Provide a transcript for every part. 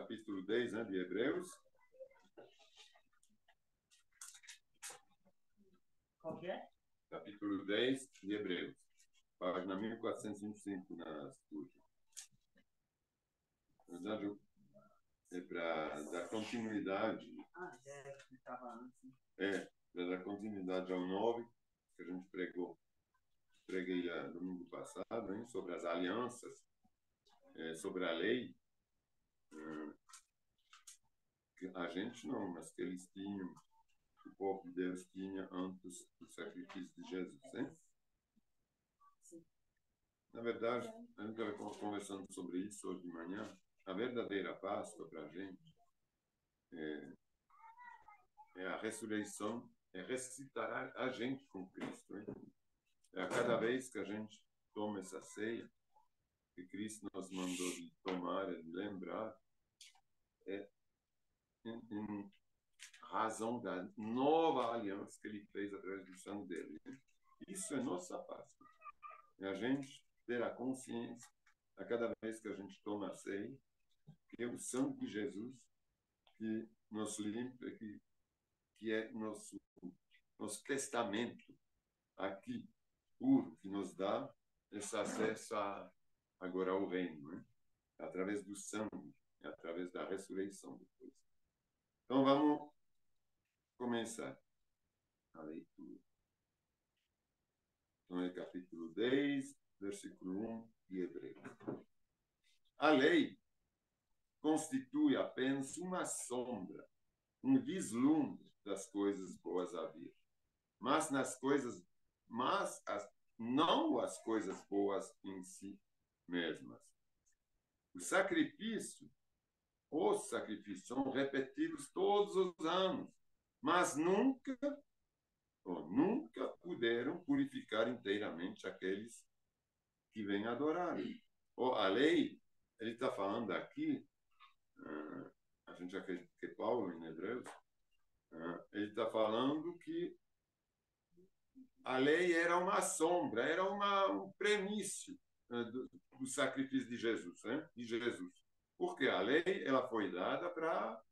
capítulo 10, né, de Hebreus. Qual que é? Capítulo 10 de Hebreus. Página 1425 na Escuta. Na verdade, é para dar continuidade. Que estava antes. Para dar continuidade ao 9, que a gente preguei domingo passado, hein, sobre as alianças, sobre a lei. Que a gente não, mas que eles tinham, o povo de Deus tinha antes do sacrifício de Jesus, hein? Sim. Na verdade, a gente estava conversando sobre isso hoje de manhã. A verdadeira Páscoa para a gente é a ressurreição, é ressuscitar a gente com Cristo. Hein? É a cada vez que a gente toma essa ceia, que Cristo nos mandou de tomar, de lembrar, em razão da nova aliança que ele fez através do sangue dele. Hein? Isso é nossa Páscoa. É a gente ter a consciência, a cada vez que a gente toma a ceia, que é o sangue de Jesus que nos limpa, que é nosso testamento aqui, puro, que nos dá esse acesso agora ao reino, né? Através do sangue, através da ressurreição depois. Então, vamos começar a leitura. Então, é capítulo 10, versículo 1 de Hebreus. A lei constitui apenas uma sombra, um vislumbre das coisas boas a vir. Não as coisas boas em si mesmas. Os sacrifícios são repetidos todos os anos, mas nunca puderam purificar inteiramente aqueles que vêm adorar. A lei, ele está falando aqui, a gente já que Paulo em Hebreus, ele está falando que a lei era uma sombra, era um premisso do sacrifício de Jesus, né? De Jesus. Porque a lei ela foi dada para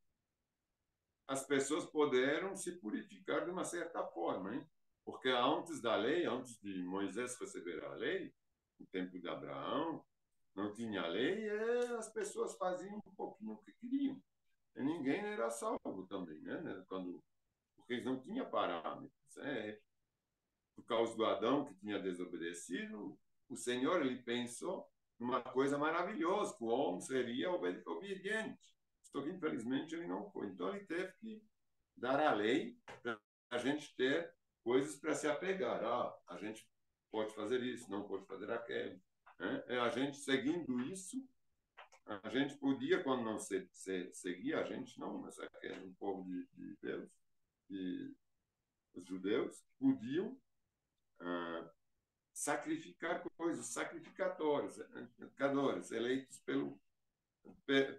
as pessoas poderem se purificar de uma certa forma, hein? Porque antes da lei, antes de Moisés receber a lei, no tempo de Abraão, não tinha lei, e as pessoas faziam um pouquinho o que queriam. E ninguém era salvo também, né? Porque eles não tinham parâmetros. Por causa do Adão, que tinha desobedecido, o Senhor ele pensou numa coisa maravilhosa, que o homem seria obediente. Só que, infelizmente, ele não foi. Então, ele teve que dar a lei para a gente ter coisas para se apegar. A gente pode fazer isso, não pode fazer aquilo. Né? A gente, seguindo isso, a gente podia, quando não seguia, a gente não, mas aquele povo de Deus, os judeus, podiam sacrificar coisas, sacrificadores, eleitos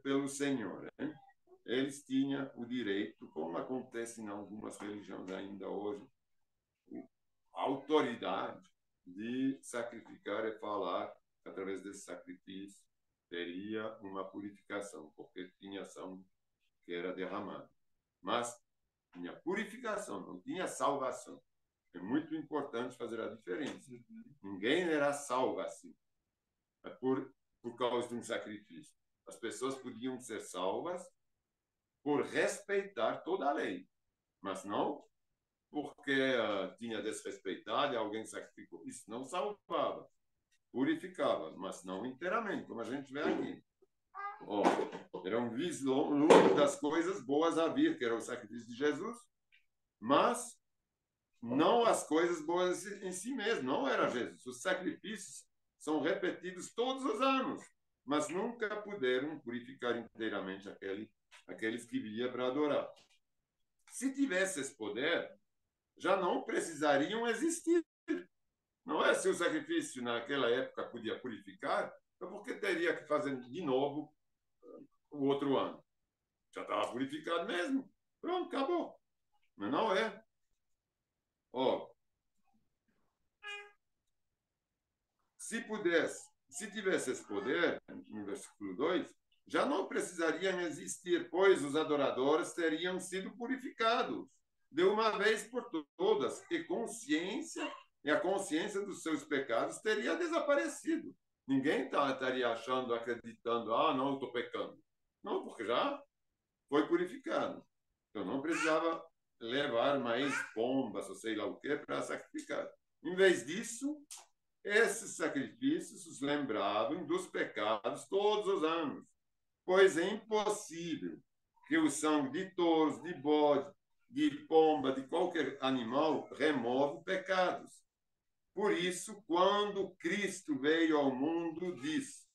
pelo Senhor. Né? Eles tinham o direito, como acontece em algumas religiões ainda hoje, a autoridade de sacrificar e falar através desse sacrifício teria uma purificação, porque tinha sangue que era derramado. Mas tinha purificação, não tinha salvação. É muito importante fazer a diferença. Ninguém era salvo assim, por causa de um sacrifício. As pessoas podiam ser salvas por respeitar toda a lei, mas não porque tinha desrespeitado e alguém sacrificou. Isso não salvava, purificava, mas não inteiramente, como a gente vê aqui. Era um vislumbre das coisas boas a vir, que era o sacrifício de Jesus, mas não as coisas boas em si mesmo, não era Jesus. Os sacrifícios são repetidos todos os anos, mas nunca puderam purificar inteiramente aqueles que vinham para adorar. Se tivesse esse poder, já não precisariam existir. Não é? Se o sacrifício naquela época podia purificar, então por que teria que fazer de novo o outro ano? Já estava purificado mesmo. Pronto, acabou. Mas não é. Se tivesse esse poder, no versículo 2, já não precisariam existir, pois os adoradores teriam sido purificados de uma vez por todas, e a consciência dos seus pecados teria desaparecido. Ninguém estaria achando, acreditando, não, eu estou pecando. Não, porque já foi purificado. Então não precisava levar mais pombas, ou sei lá o que, para sacrificar. Em vez disso, esses sacrifícios os lembravam dos pecados todos os anos, pois é impossível que o sangue de touros, de bode, de pomba, de qualquer animal remova pecados. Por isso, quando Cristo veio ao mundo, disse: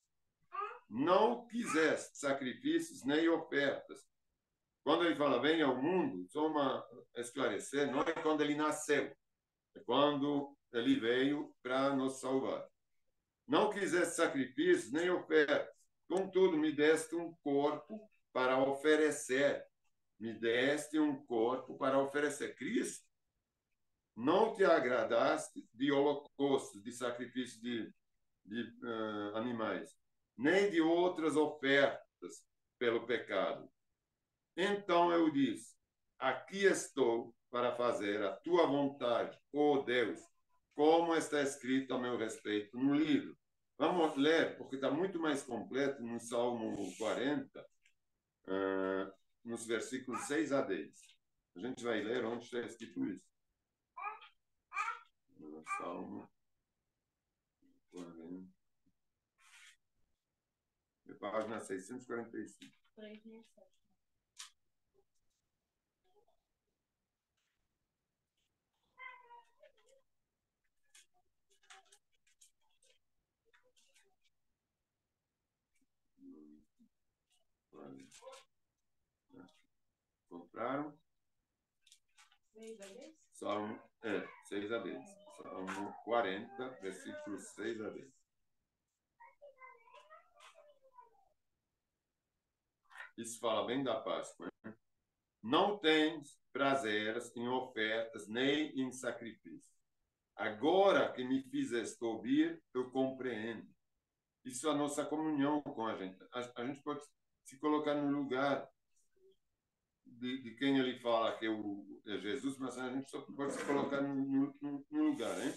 não quiseste sacrifícios nem ofertas. Quando ele fala vem ao mundo, só uma esclarecer, não é quando ele nasceu, é quando ele veio para nos salvar. Não quiseste sacrifícios nem ofertas, contudo me deste um corpo para oferecer. Me deste um corpo para oferecer. Cristo, não te agradaste de holocaustos, de sacrifício de animais, nem de outras ofertas pelo pecado. Então eu disse: aqui estou para fazer a tua vontade, ó Deus, como está escrito a meu respeito no livro. Vamos ler, porque está muito mais completo no Salmo 40, nos versículos 6 a 10. A gente vai ler onde está escrito isso. No Salmo 40, página 645. Encontraram? Salmo 6 a 10. Salmo 40, versículos 6 a 10. Isso fala bem da Páscoa. Né? Não tens prazeres em ofertas nem em sacrifício. Agora que me fizeste ouvir, eu compreendo. Isso é a nossa comunhão com a gente. A gente pode se colocar no lugar de quem ele fala que é Jesus, mas a gente só pode se colocar no lugar, hein?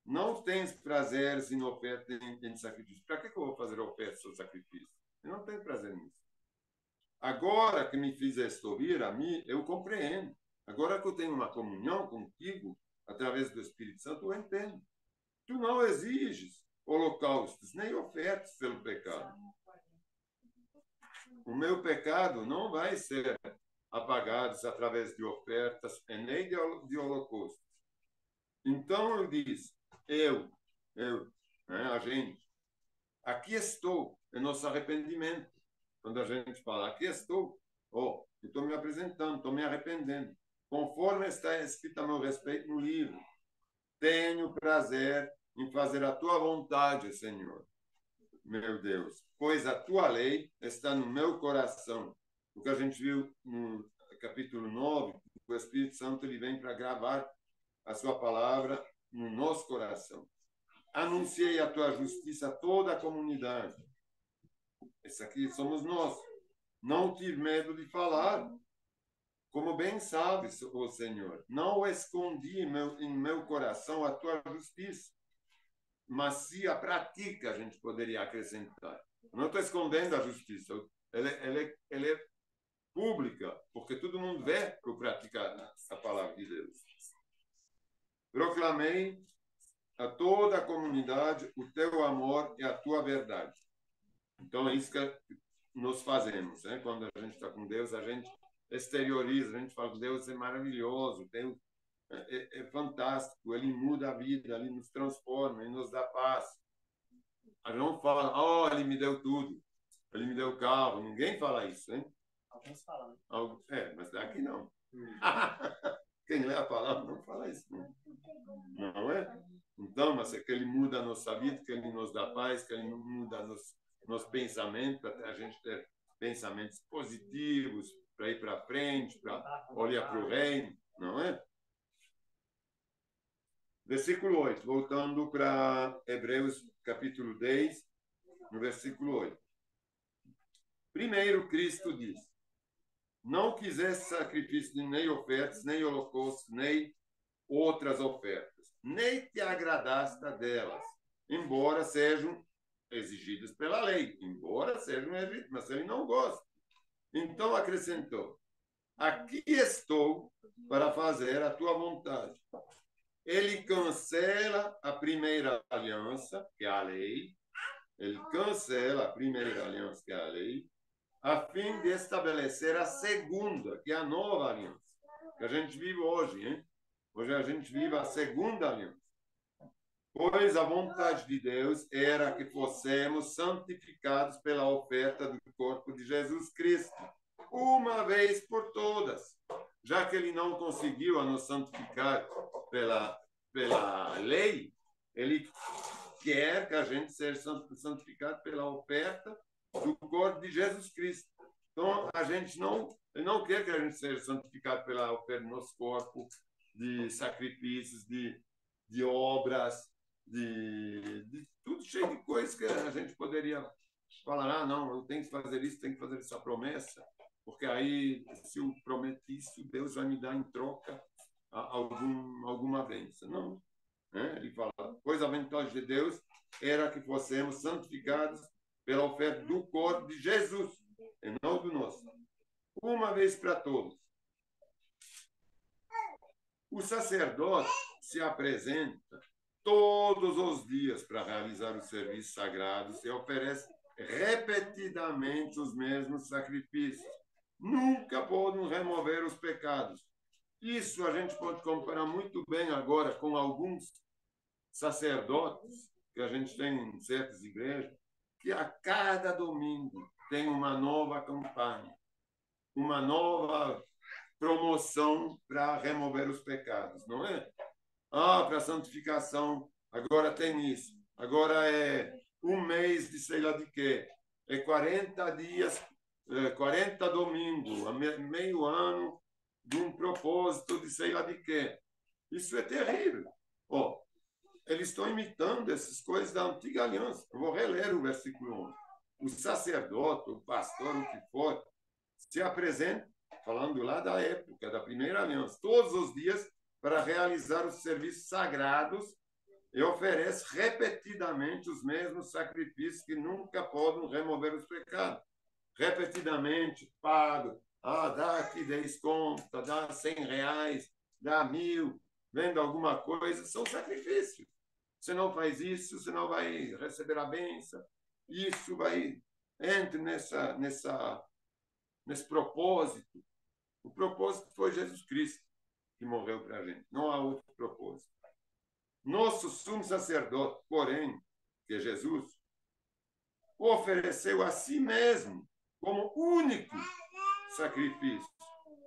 Não tens prazeres em oferta em sacrifício. Para que eu vou fazer oferta ou sacrifício? Eu não tenho prazer nisso. Agora que me fizeste ouvir a mim, eu compreendo. Agora que eu tenho uma comunhão contigo, através do Espírito Santo, eu entendo. Tu não exiges holocaustos, nem ofertas pelo pecado. O meu pecado não vai ser apagado através de ofertas e nem de holocaustos. Então eu disse, a gente, aqui estou, é nosso arrependimento. Quando a gente fala, aqui estou, eu estou me apresentando, estou me arrependendo. Conforme está escrito a meu respeito no livro, tenho prazer em fazer a tua vontade, Senhor, meu Deus, pois a tua lei está no meu coração. O que a gente viu no capítulo 9, o Espírito Santo ele vem para gravar a sua palavra no nosso coração. Anunciei a tua justiça a toda a comunidade. Esse aqui somos nós. Não tive medo de falar. Como bem sabes, ó Senhor, não escondi em meu coração a tua justiça, mas se a prática a gente poderia acrescentar. Não estou escondendo a justiça. Ela é pública, porque todo mundo vê que eu praticar a palavra de Deus. Proclamei a toda a comunidade o teu amor e a tua verdade. Então é isso que nós fazemos, né? Quando a gente está com Deus, a gente exterioriza, a gente fala que Deus é maravilhoso, Deus é fantástico, Ele muda a vida, Ele nos transforma, Ele nos dá paz. A gente não fala, Ele me deu tudo, Ele me deu carro, ninguém fala isso, hein? Alguns falam. Mas daqui não. Quem lê a palavra não fala isso, não é? Então, mas é que Ele muda a nossa vida, que Ele nos dá paz, que Ele muda nos pensamentos, para a gente ter pensamentos positivos, para ir para frente, para olhar para o reino, não é? Versículo 8, voltando para Hebreus capítulo 10, no versículo 8. Primeiro, Cristo diz: não quisesse sacrifício, nem ofertas, nem holocaustos, nem outras ofertas, nem te agradaste delas, embora sejam exigidas pela lei, mas ele não gosta. Então acrescentou: aqui estou para fazer a tua vontade. Ele cancela a primeira aliança, que é a lei, ele cancela a primeira aliança, que é a lei, a fim de estabelecer a segunda, que é a nova aliança, que a gente vive hoje, hein? Hoje a gente vive a segunda aliança. Pois a vontade de Deus era que fossemos santificados pela oferta do corpo de Jesus Cristo, uma vez por todas. Já que ele não conseguiu nos santificar pela lei, ele quer que a gente seja santificado pela oferta do corpo de Jesus Cristo. Então, ele não quer que a gente seja santificado pela oferta do nosso corpo, de sacrifícios, de obras, de tudo cheio de coisas que a gente poderia falar: não, eu tenho que fazer isso, tenho que fazer essa promessa, porque aí, se eu prometo isso, Deus vai me dar em troca alguma bênção. Não. Ele fala: pois a vontade de Deus era que fossemos santificados pela oferta do corpo de Jesus, e não do nosso, uma vez para todos. O sacerdote se apresenta todos os dias para realizar os serviços sagrados e oferece repetidamente os mesmos sacrifícios. Nunca podem remover os pecados. Isso a gente pode comparar muito bem agora com alguns sacerdotes que a gente tem em certas igrejas, que a cada domingo tem uma nova campanha, uma nova promoção para remover os pecados, não é? Para a santificação, agora tem isso. Agora é um mês de sei lá de quê. É 40 dias, 40 domingos, meio ano de um propósito de sei lá de quê. Isso é terrível. Eles estão imitando essas coisas da antiga aliança. Eu vou reler o versículo 11. O sacerdote, o pastor, o que for, se apresenta, falando lá da época, da primeira aliança, todos os dias para realizar os serviços sagrados e oferece repetidamente os mesmos sacrifícios que nunca podem remover os pecados. Repetidamente, pago, dá aqui 10 contas, dá 100 reais, dá 1.000, vendo alguma coisa, são sacrifícios. Você não faz isso, você não vai receber a bênção. Isso vai, entre nesse propósito. O propósito foi Jesus Cristo, que morreu para a gente. Não há outro propósito. Nosso sumo sacerdote, porém, que é Jesus, ofereceu a si mesmo como único sacrifício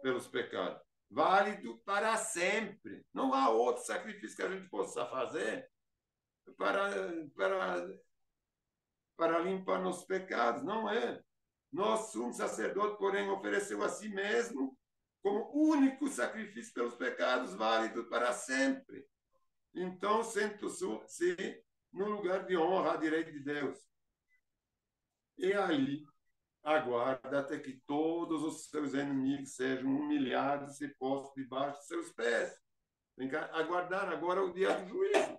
pelos pecados, válido para sempre. Não há outro sacrifício que a gente possa fazer para limpar nossos pecados, não é? Nosso sumo sacerdote, porém, ofereceu a si mesmo como único sacrifício pelos pecados, válido para sempre. Então, sente-se no lugar de honra à direita de Deus. E ali aguarda até que todos os seus inimigos sejam humilhados e postos debaixo de seus pés. Tem que aguardar agora o dia do juízo.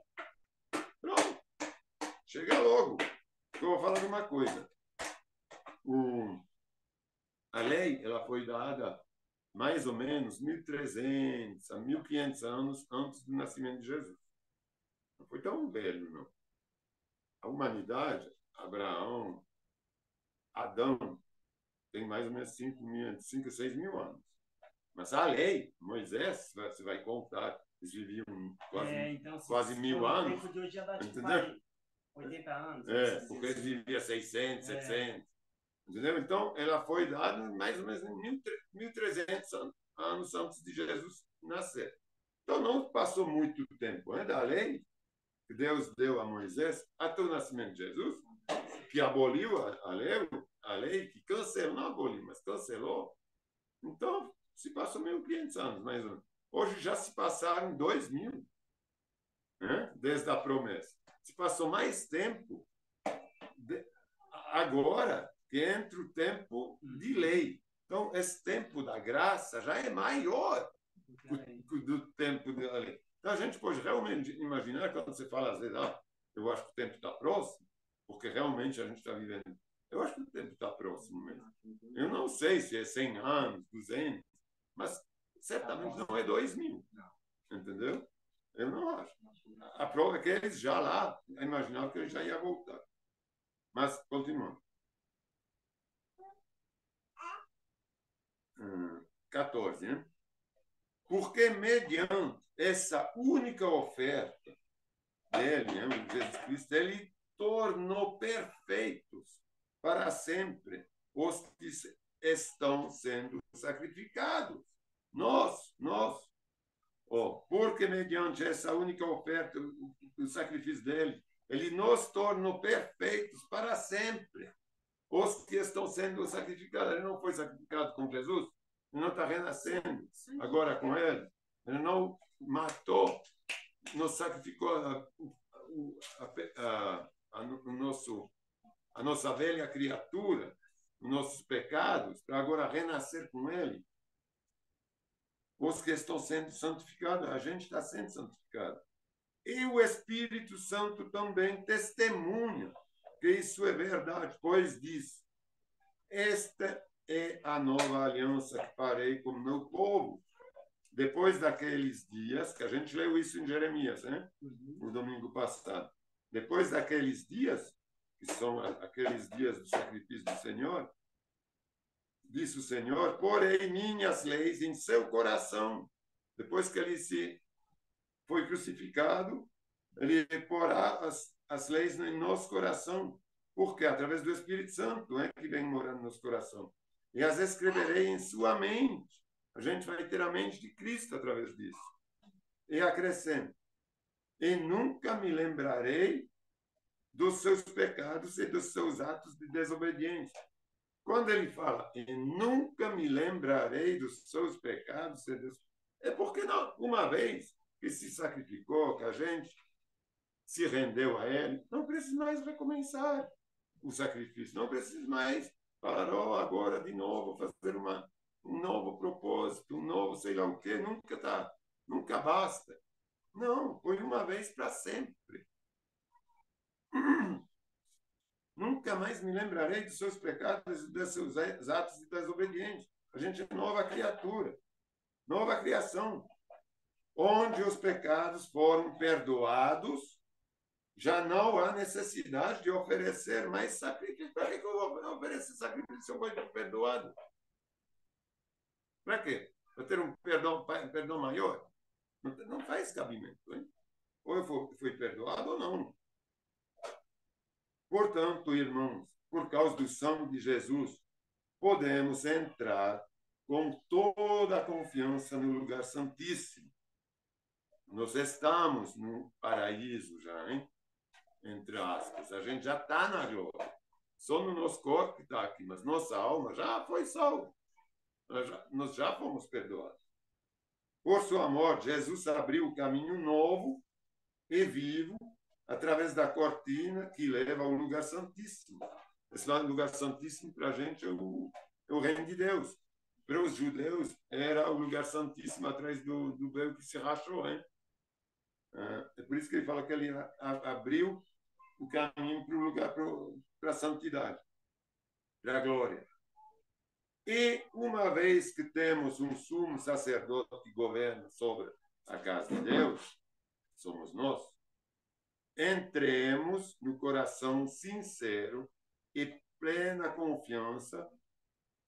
Pronto. Chega logo. Eu vou falar de uma coisa. A lei ela foi dada mais ou menos 1.300 a 1.500 anos antes do nascimento de Jesus. Não foi tão velho, não. A humanidade, Abraão, Adão, tem mais ou menos 5 a 6 mil anos. Mas a lei, Moisés, você vai contar, eles viviam quase 1.000 anos. Entendeu? 80 anos. Porque eles viviam 600, 700. Entendeu? Então, ela foi dada mais ou menos 1.300 anos antes de Jesus nascer. Então, não passou muito tempo da lei que Deus deu a Moisés até o nascimento de Jesus, que aboliu a lei, que cancelou, não aboliu, mas cancelou. Então, se passou 1.500 anos, mais ou menos. Hoje já se passaram 2.000, desde a promessa. Se passou mais tempo, agora que entre o tempo de lei. Então, esse tempo da graça já é maior do tempo da lei. Então, a gente pode realmente imaginar, quando você fala, às vezes, eu acho que o tempo está próximo, porque realmente a gente está vivendo. Eu acho que o tempo está próximo mesmo. Eu não sei se é 100 anos, 200, mas certamente não é 2000. Entendeu? Eu não acho. A prova é que eles já lá imaginavam que ele já ia voltar. Mas, continuando. 14, né? Porque mediante essa única oferta dele, né, Jesus Cristo, ele tornou perfeitos para sempre os que estão sendo sacrificados. Nós, porque mediante essa única oferta, o sacrifício dele, ele nos tornou perfeitos para sempre. Os que estão sendo sacrificados, ele não foi sacrificado com Jesus, ele não está renascendo agora com ele, ele não matou, não sacrificou a nossa velha criatura, os nossos pecados, para agora renascer com ele. Os que estão sendo santificados, a gente está sendo santificado. E o Espírito Santo também testemunha que isso é verdade, pois diz: esta é a nova aliança que farei com o meu povo. Depois daqueles dias, que a gente leu isso em Jeremias, né? No domingo passado. Depois daqueles dias, que são aqueles dias do sacrifício do Senhor, disse o Senhor: porei minhas leis em seu coração. Depois que ele foi crucificado, ele porá as leis em nosso coração. Porque através do Espírito Santo é que vem morando no nosso coração. E as escreverei em sua mente. A gente vai ter a mente de Cristo através disso. E acrescento: e nunca me lembrarei dos seus pecados e dos seus atos de desobediência. Quando ele fala, e nunca me lembrarei dos seus pecados, é porque não, uma vez que se sacrificou, que a gente se rendeu a ele, não precisa mais recomeçar o sacrifício, não precisa mais falar, agora de novo, fazer um novo propósito, um novo sei lá o quê, nunca basta. Não, foi uma vez para sempre. Nunca mais me lembrarei dos seus pecados e dos seus atos de desobediência. A gente é nova criatura, nova criação. Onde os pecados foram perdoados, já não há necessidade de oferecer mais sacrifício. Para que eu vou oferecer sacrifício se eu vou ser perdoado? Para quê? Para ter um perdão maior? Não faz cabimento, hein? Ou eu fui perdoado ou não. Portanto, irmãos, por causa do sangue de Jesus, podemos entrar com toda a confiança no lugar santíssimo. Nós estamos no paraíso já, hein? Entre aspas. A gente já está na glória. Só no nosso corpo que está aqui, mas nossa alma já foi salva. Nós já fomos perdoados. Por sua morte, Jesus abriu o caminho novo e vivo através da cortina que leva ao lugar santíssimo. Esse lugar santíssimo para a gente é o reino de Deus. Para os judeus era o lugar santíssimo atrás do véu que se rachou, hein? É por isso que ele fala que ele abriu o caminho para o lugar, para a santidade, para a glória. E uma vez que temos um sumo sacerdote que governa sobre a casa de Deus, somos nós, entremos no coração sincero e plena confiança,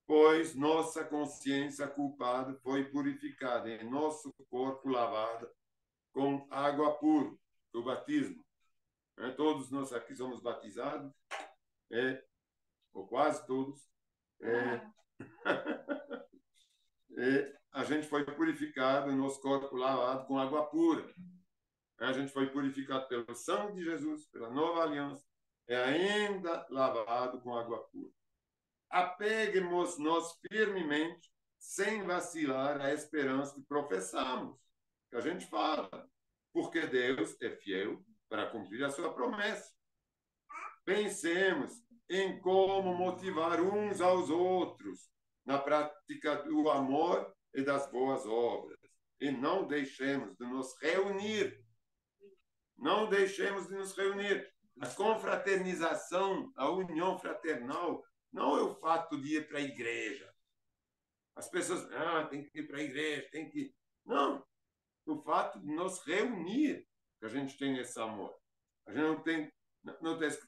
pois nossa consciência culpada foi purificada e nosso corpo lavado com água pura, do batismo. Todos nós aqui somos batizados, ou quase todos. A gente foi purificado, nosso corpo lavado com água pura. A gente foi purificado pelo sangue de Jesus, pela nova aliança, é ainda lavado com água pura. Apeguemos-nos firmemente, sem vacilar, à esperança que professamos, que a gente fala, porque Deus é fiel para cumprir a sua promessa. Pensemos em como motivar uns aos outros na prática do amor e das boas obras. E não deixemos de nos reunir. Não deixemos de nos reunir. A confraternização, a união fraternal, não é o fato de ir para a igreja. As pessoas, tem que ir para a igreja, tem que... Não, o fato de nos reunir, que a gente tem esse amor. A gente não tem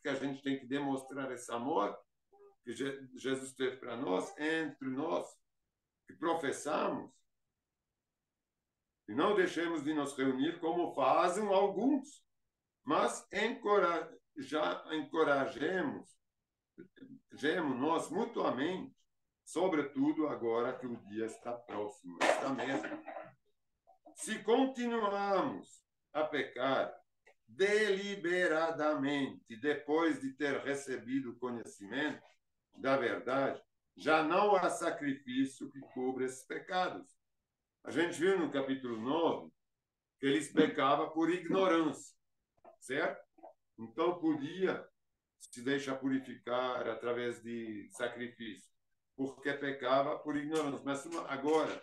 que a gente tem que demonstrar esse amor que Jesus teve para nós, entre nós, que professamos, e não deixemos de nos reunir como fazem alguns, mas já encorajemos nós mutuamente, sobretudo agora que o dia está próximo, está mesmo. Se continuarmos a pecar deliberadamente, depois de ter recebido o conhecimento da verdade, já não há sacrifício que cubra esses pecados. A gente viu no capítulo 9 que eles pecavam por ignorância, certo? Então podia se deixar purificar através de sacrifício, porque pecava por ignorância. Mas agora,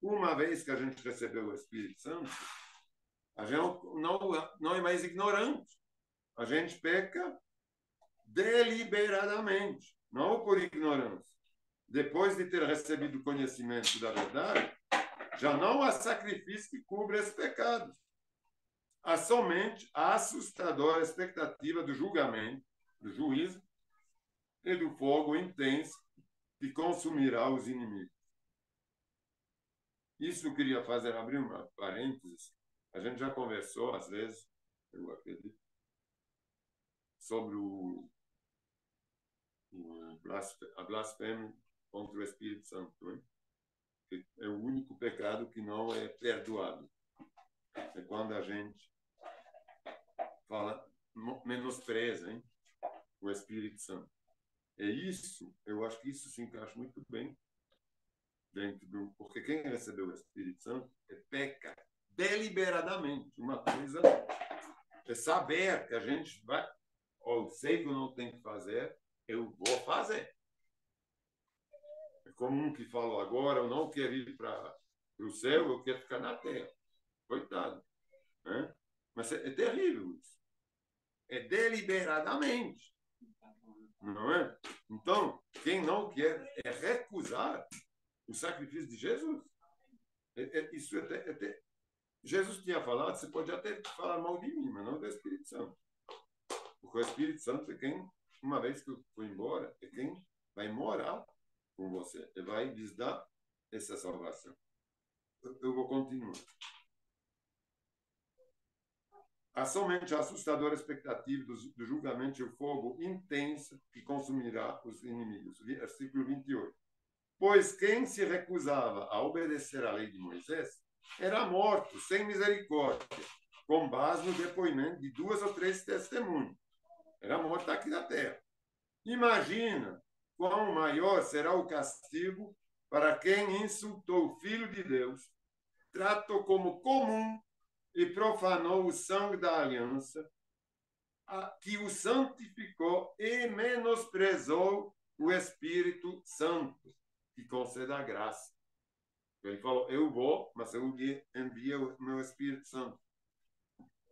uma vez que a gente recebeu o Espírito Santo, a gente não é mais ignorante. A gente peca deliberadamente, não por ignorância. Depois de ter recebido o conhecimento da verdade, já não há sacrifício que cubra esses pecados. Há somente a assustadora expectativa do julgamento, do juízo e do fogo intenso que consumirá os inimigos. Isso eu queria fazer, abrir uma parênteses. A gente já conversou, às vezes, eu acredito, sobre a blasfêmia contra o Espírito Santo. Né? Que é o único pecado que não é perdoado. É quando a gente fala, menospreza, hein, o Espírito Santo. É isso, eu acho que isso se encaixa muito bem dentro do... Porque quem recebeu o Espírito Santo peca deliberadamente. Uma coisa é saber que a gente vai... Eu sei que eu não tenho que fazer, eu vou fazer. É como um que falou agora, eu não quero ir para o céu, eu quero ficar na terra. Coitado. Né? Mas é terrível isso. É deliberadamente. Não é? Então, quem não quer é recusar o sacrifício de Jesus. Isso até Jesus tinha falado, você pode até falar mal de mim, mas não do Espírito Santo. Porque o Espírito Santo é quem, uma vez que eu for embora, é quem vai morar com você e vai lhes dar essa salvação. Eu vou continuar. Há somente a assustadora expectativa do julgamento e o fogo intenso que consumirá os inimigos. Versículo 28. Pois quem se recusava a obedecer à lei de Moisés era morto, sem misericórdia, com base no depoimento de 2 ou 3 testemunhos. Era morto aqui na terra. Imagina quão maior será o castigo para quem insultou o Filho de Deus, tratou como comum e profanou o sangue da aliança, que o santificou e menosprezou o Espírito Santo, que concede a graça. Ele falou, eu vou, mas eu envio o meu Espírito Santo.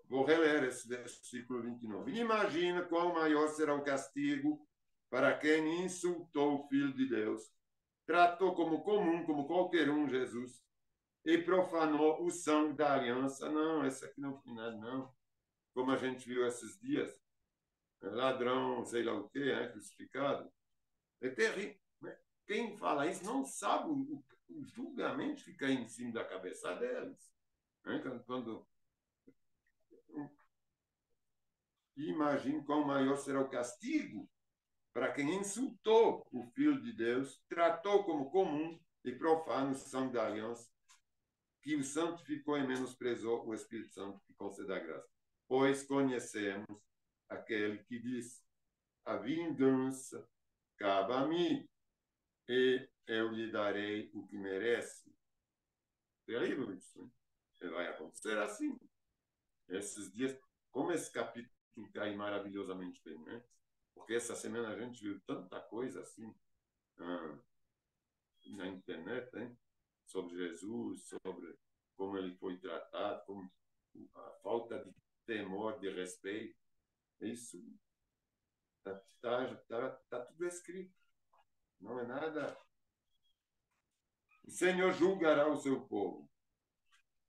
Vou reler esse versículo 29. Imagina qual maior será o castigo para quem insultou o Filho de Deus, tratou como comum, como qualquer um, Jesus, e profanou o sangue da aliança. Não, esse aqui não foi nada, não. Como a gente viu esses dias, ladrão, sei lá o quê, crucificado. É terrível. Quem fala isso não sabe o julgamento que cai em cima da cabeça deles. Quando imagine quão maior será o castigo para quem insultou o Filho de Deus, tratou como comum e profano o sangue da aliança, que o santificou e menosprezou o Espírito Santo que concede a graça. Pois conhecemos aquele que diz, a vingança cabe a mim, e eu lhe darei o que merece. Terrível isso, hein? Vai acontecer assim. Esses dias, como esse capítulo cai maravilhosamente bem, né? Porque essa semana a gente viu tanta coisa assim na internet, hein? Sobre Jesus, sobre como ele foi tratado, como a falta de temor, de respeito. Isso está tudo escrito. Não é nada. O Senhor julgará o seu povo.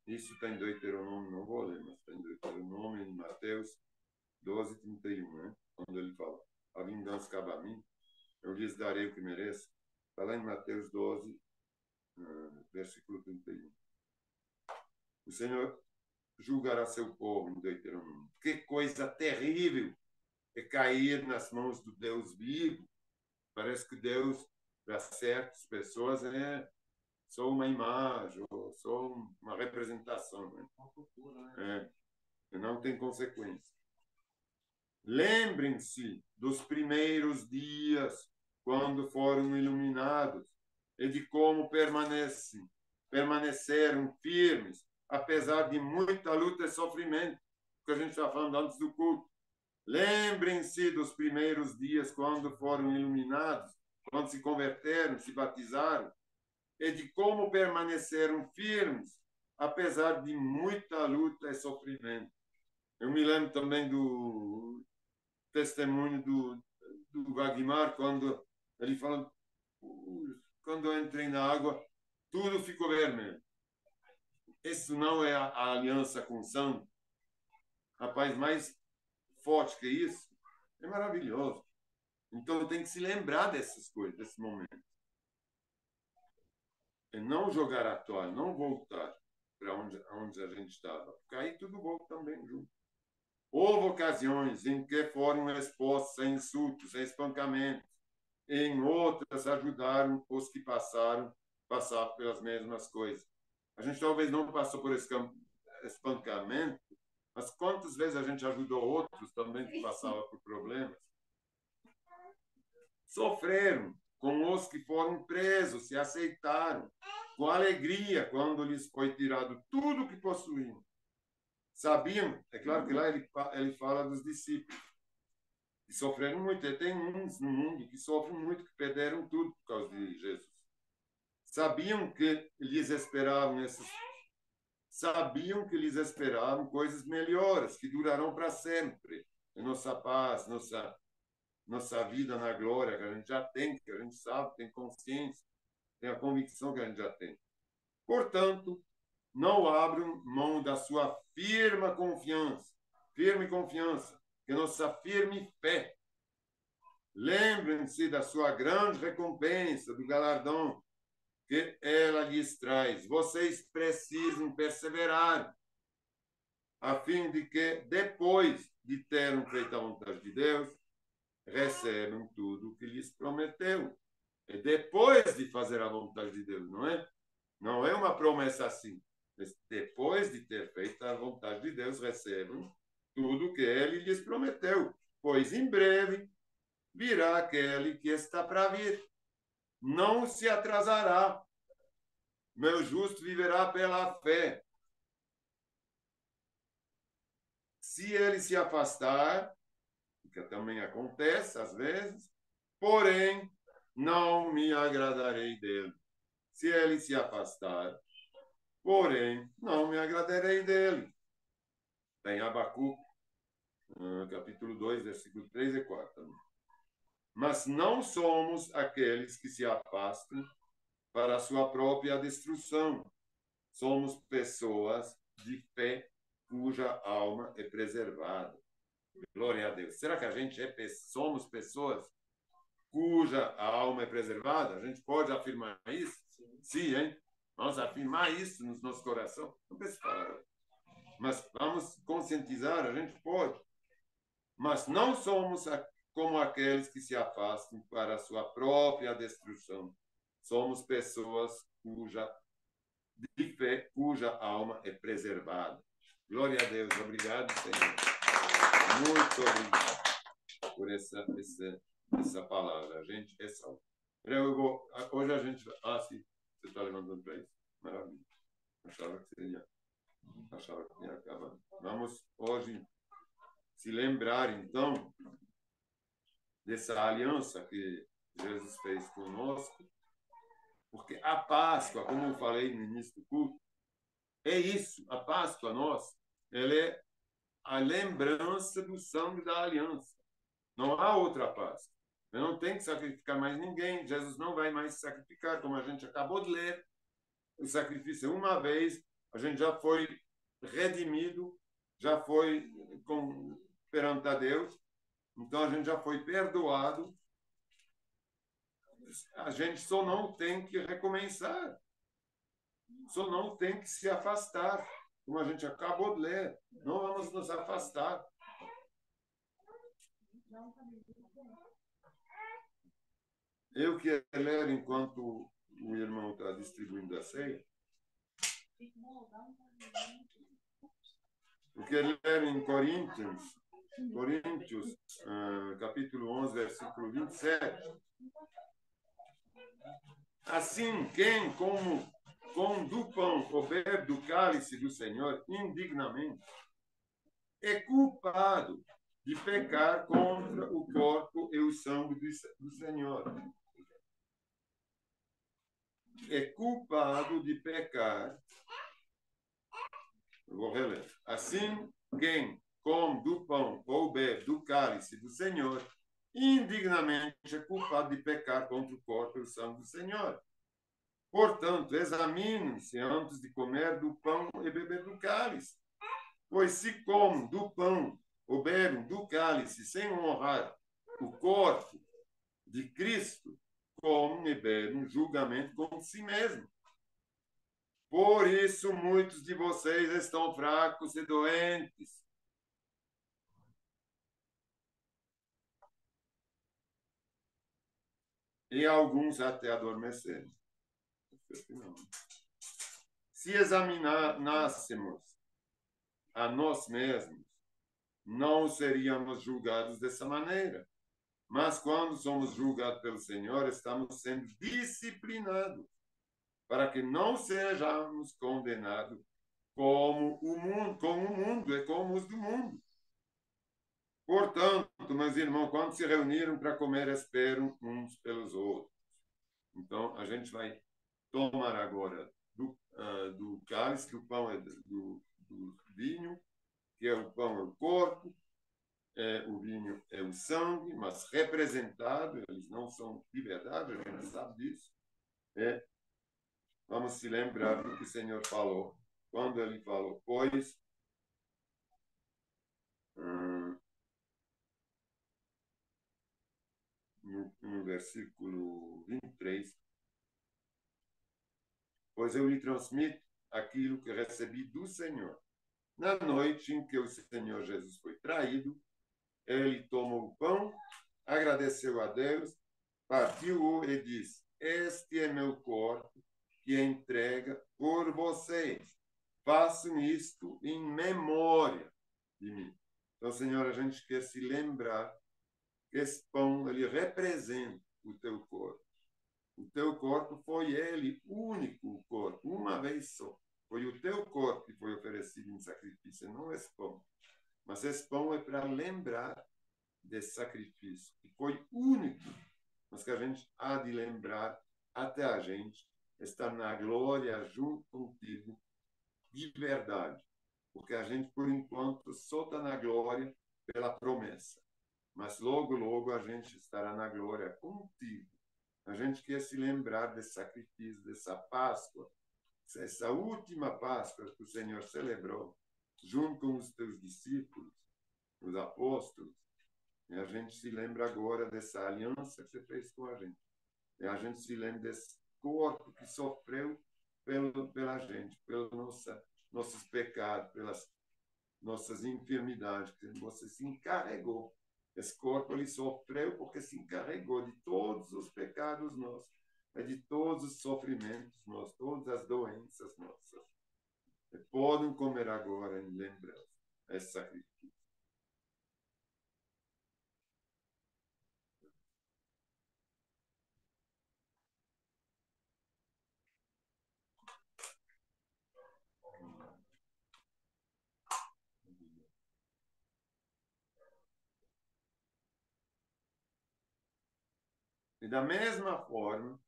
Isso está em Deuteronômio, não vou ler, mas está em Deuteronômio, em Mateus 12, 31, né? Quando ele fala: a vingança cabe a mim, eu lhes darei o que mereço. Está lá em Mateus 12, versículo 31. O Senhor julgará seu povo em Deuteronômio. Que coisa terrível é cair nas mãos do Deus vivo. Parece que Deus, para certas pessoas, é só uma imagem, ou só uma representação. Né? Não tem consequência. Lembrem-se dos primeiros dias, quando foram iluminados, e de como permaneceram firmes, apesar de muita luta e sofrimento, que a gente está falando antes do culto. Lembrem-se dos primeiros dias, quando foram iluminados, quando se converteram, se batizaram, e de como permaneceram firmes, apesar de muita luta e sofrimento. Eu me lembro também do testemunho do Wagmar, quando ele fala: quando eu entrei na água, tudo ficou vermelho. Isso não é a aliança com o santo? Rapaz, mais forte que isso, é maravilhoso. Então tem que se lembrar dessas coisas, desse momento. É não jogar a toalha, não voltar para onde a gente estava, porque aí tudo volta também junto. Houve ocasiões em que foram expostos a insultos, a espancamentos. Em outras, ajudaram os que passaram pelas mesmas coisas. A gente talvez não passou por esse espancamento, mas quantas vezes a gente ajudou outros também que passavam por problemas? Sofreram com os que foram presos, se aceitaram com alegria quando lhes foi tirado tudo o que possuíam. Sabiam, é claro que lá ele fala dos discípulos, que sofreram muito. E tem uns no mundo que sofrem muito, que perderam tudo por causa de Jesus. Sabiam que lhes esperavam coisas melhores, que durarão para sempre. A nossa paz, nossa vida na glória, que a gente já tem, que a gente sabe, tem consciência, tem a convicção que a gente já tem. Portanto, não abram mão da sua firme confiança, que nossa firme fé. Lembrem-se da sua grande recompensa, do galardão que ela lhes traz. Vocês precisam perseverar, a fim de que, depois de terem feito a vontade de Deus, recebam tudo o que lhes prometeu. É depois de fazer a vontade de Deus, não é? Não é uma promessa assim. Depois de ter feito a vontade de Deus, recebam tudo o que ele lhes prometeu. Pois em breve virá aquele que está para vir. Não se atrasará. Meu justo viverá pela fé. Se ele se afastar, que também acontece às vezes, porém, não me agradarei dele. Se ele se afastar, porém, não me agradarei dele. Tem Abacuque, capítulo 2, versículo 3 e 4. Mas não somos aqueles que se afastam para a sua própria destruição. Somos pessoas de fé cuja alma é preservada. Glória a Deus. Será que a gente somos pessoas cuja alma é preservada? A gente pode afirmar isso? Sim, hein? Vamos afirmar isso no nosso coração? Não precisa falar. Mas vamos conscientizar, a gente pode. Mas não somos como aqueles que se afastam para a sua própria destruição. Somos pessoas de fé cuja alma é preservada. Glória a Deus. Obrigado, Senhor. Muito obrigado por essa palavra. A gente é salvo. Hoje a gente... sim. Você está levantando para isso? Maravilha. Achava que tinha acabado. Vamos hoje se lembrar, então, dessa aliança que Jesus fez conosco, porque a Páscoa, como eu falei no início do culto, é isso. A Páscoa nossa, ela é a lembrança do sangue da aliança. Não há outra Páscoa. Eu não tenho que sacrificar mais ninguém. Jesus não vai mais sacrificar, como a gente acabou de ler. O sacrifício uma vez, a gente já foi redimido, já foi perante a Deus, então a gente já foi perdoado. A gente só não tem que recomeçar, só não tem que se afastar, como a gente acabou de ler. Não vamos nos afastar. Eu quero ler enquanto o irmão está distribuindo a ceia. Eu quero ler em Coríntios, capítulo 11, versículo 27. Assim, quem, com do pão ou bebe do cálice do Senhor indignamente, é culpado de pecar contra o corpo e o sangue do Senhor. É culpado de pecar. Eu vou reler. Assim, quem come do pão ou bebe do cálice do Senhor, indignamente é culpado de pecar contra o corpo e o sangue do Senhor. Portanto, examinem-se antes de comer do pão e beber do cálice. Pois se comem do pão ou bebem do cálice sem honrar o corpo de Cristo, comem e bebem julgamento com si mesmo. Por isso, muitos de vocês estão fracos e doentes. E alguns até adormeceram. Se examinássemos a nós mesmos, não seríamos julgados dessa maneira. Mas quando somos julgados pelo Senhor, estamos sendo disciplinados para que não sejamos condenados como o mundo e como os do mundo. Portanto, meus irmãos, quando se reuniram para comer, esperam uns pelos outros. Então, a gente vai tomar agora do cálice, do pão e do vinho, que é o pão é o corpo, o vinho é o sangue, mas representado, eles não são de verdade, a gente sabe disso. Vamos se lembrar do que o Senhor falou, quando ele falou, pois no versículo 23, pois eu lhe transmito aquilo que recebi do Senhor. Na noite em que o Senhor Jesus foi traído, ele tomou o pão, agradeceu a Deus, partiu-o e disse: Este é meu corpo, que entrega por vocês. Façam isto em memória de mim. Então, Senhor, a gente quer se lembrar que esse pão ele representa o teu corpo. O teu corpo foi ele, único corpo, uma vez só. Foi o teu corpo que foi oferecido em sacrifício, não esse pão. Mas esse pão é para lembrar desse sacrifício, que foi único, mas que a gente há de lembrar até a gente estar na glória junto contigo de verdade. Porque a gente, por enquanto, só está na glória pela promessa. Mas logo, logo a gente estará na glória contigo. A gente quer se lembrar desse sacrifício, dessa Páscoa, essa última Páscoa que o Senhor celebrou, junto com os teus discípulos, os apóstolos. E a gente se lembra agora dessa aliança que você fez com a gente. E a gente se lembra desse corpo que sofreu pela gente, pelos nossos pecados, pelas nossas enfermidades, que você se encarregou. Esse corpo ele sofreu porque se encarregou de todos os pecados nossos, de todos os sofrimentos nossos, todas as doenças nossas. E podem comer agora em lembrança esse sacrifício. da mesma forma,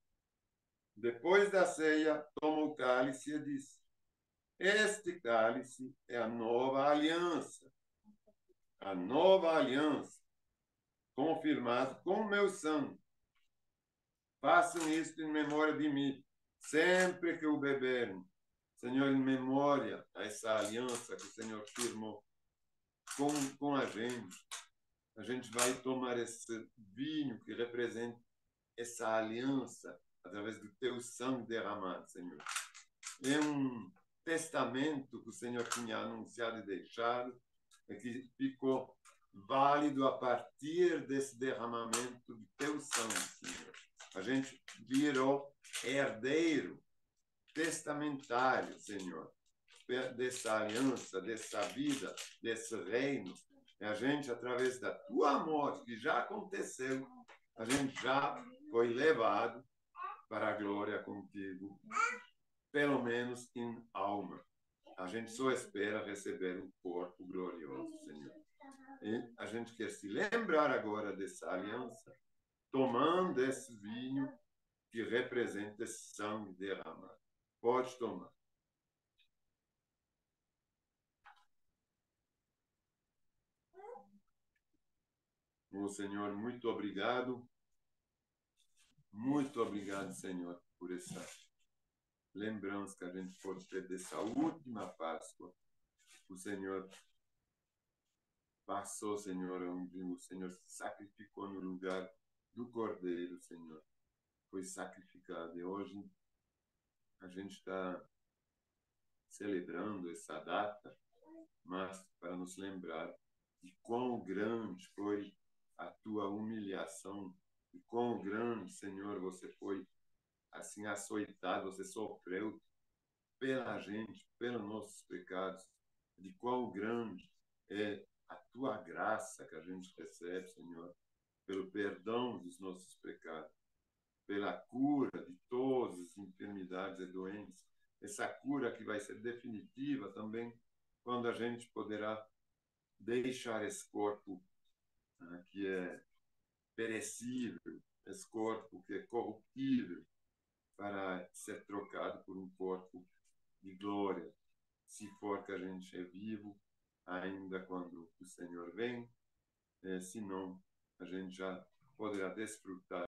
depois da ceia, toma o cálice e diz: este cálice é a nova aliança, confirmada com meu sangue. Façam isto em memória de mim, sempre que o beberem. Senhor, em memória a essa aliança que o Senhor firmou com a gente vai tomar esse vinho que representa essa aliança através do teu sangue derramado, Senhor. É um testamento que o Senhor tinha anunciado e deixado, e que ficou válido a partir desse derramamento do teu sangue, Senhor. A gente virou herdeiro testamentário, Senhor, dessa aliança, dessa vida, desse reino. E a gente, através da tua morte, que já aconteceu, a gente já foi levado para a glória contigo, pelo menos em alma. A gente só espera receber um corpo glorioso, Senhor. E a gente quer se lembrar agora dessa aliança, tomando esse vinho que representa esse sangue derramado. Pode tomar. Oh, Senhor, muito obrigado. Muito obrigado, Senhor, por essa lembrança que a gente pode ter dessa última Páscoa. O Senhor passou, Senhor, onde o Senhor se sacrificou no lugar do Cordeiro, Senhor. Foi sacrificado. E hoje a gente está celebrando essa data, mas para nos lembrar de quão grande foi a tua humilhação, de quão grande, Senhor, você foi assim açoitado, você sofreu pela gente, pelos nossos pecados, de quão grande é a tua graça que a gente recebe, Senhor, pelo perdão dos nossos pecados, pela cura de todas as enfermidades e doenças, essa cura que vai ser definitiva também, quando a gente poderá deixar esse corpo que é perecível, esse corpo que é corruptível, para ser trocado por um corpo de glória, se for que a gente é vivo, ainda quando o Senhor vem, se não, a gente já poderá desfrutar